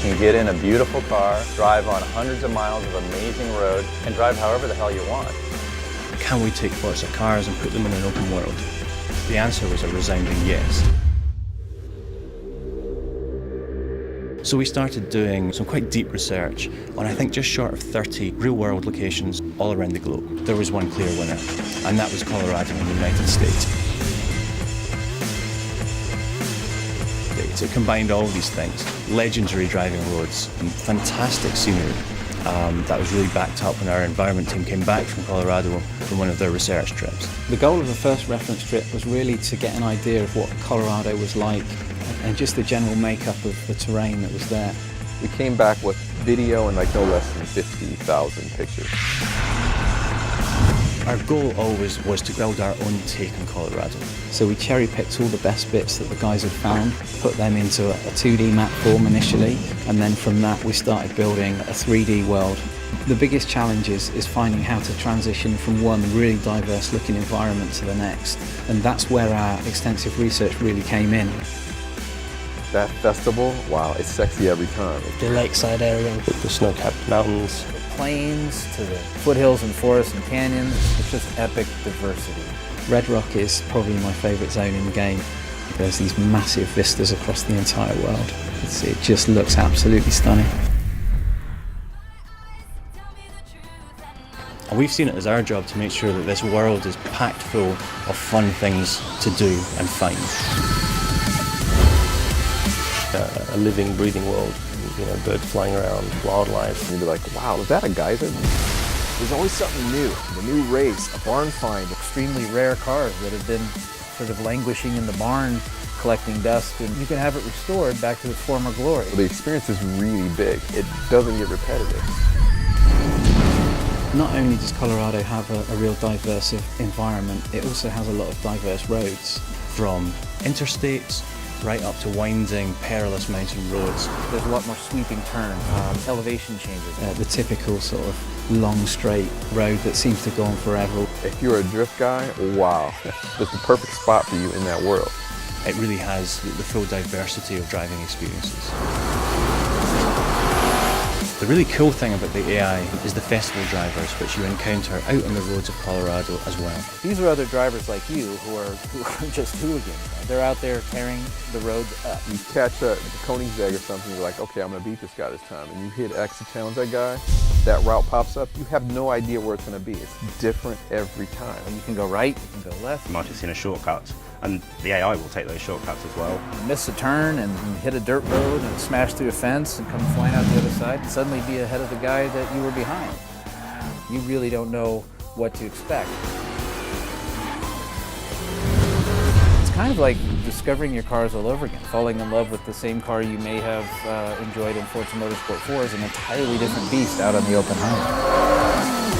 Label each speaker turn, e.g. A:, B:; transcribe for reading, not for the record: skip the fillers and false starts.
A: can get in a beautiful car, drive on hundreds of miles of amazing road, and drive however the hell you want.
B: Can we take Forza cars and put them in an open world? The answer was a resounding yes. So we started doing some quite deep research on, I think, just short of 30 real-world locations all around the globe. There was one clear winner, and that was Colorado in the United States. It combined all these things: legendary driving roads and fantastic scenery. That was really backed up when our environment team came back from Colorado from one of their research trips.
C: The goal of the first reference trip was really to get an idea of what Colorado was like and just the general makeup of the terrain that was there.
D: We came back with video and like no less than 50,000 pictures.
B: Our goal always was to build our own take on Colorado.
C: So we cherry-picked all the best bits that the guys had found, put them into a 2D map form initially, and then from that we started building a 3D world. The biggest challenge is finding how to transition from one really diverse looking environment to the next, and that's where our extensive research really came in.
D: That festival, wow, it's sexy every time.
E: The lakeside area,
F: the snow-capped mountains,
G: plains to the foothills and forests and canyons. It's just epic diversity.
C: Red Rock is probably my favourite zone in the game. There's these massive vistas across the entire world. It just looks absolutely stunning.
B: And we've seen it as our job to make sure that this world is packed full of fun things to do and find.
F: a living, breathing world, you know, birds flying around, wildlife.
D: And you'd be like, wow, is that a geyser?
H: There's always something new, a new race, a barn find.
G: Extremely rare cars that have been sort of languishing in the barn, collecting dust, and you can have it restored back to its former glory.
D: The experience is really big. It doesn't get repetitive.
C: Not only does Colorado have a real diverse environment, it also has a lot of diverse roads.
B: From interstates right up to winding, perilous mountain roads.
G: There's a lot more sweeping turns, elevation changes.
C: The typical sort of long straight road that seems to go on forever.
D: If you're a drift guy, wow, that's the perfect spot for you in that world.
B: It really has the full diversity of driving experiences. The really cool thing about the AI is the festival drivers which you encounter out on the roads of Colorado as well.
G: These are other drivers like you who are just hooligans. They're out there tearing the road up.
D: You catch a Koenigsegg or something, you're like, okay, I'm gonna beat this guy this time. And you hit X to challenge that guy, that route pops up, you have no idea where it's gonna be. It's different every time.
G: And you can go right, you can go left.
I: You might have seen a shortcut, and the AI will take those shortcuts as well.
G: You miss a turn and hit a dirt road and smash through a fence and come flying out the other side and suddenly be ahead of the guy that you were behind. You really don't know what to expect. It's kind of like discovering your cars all over again. Falling in love with the same car you may have enjoyed in Forza Motorsport 4 is an entirely different beast out on the open highway.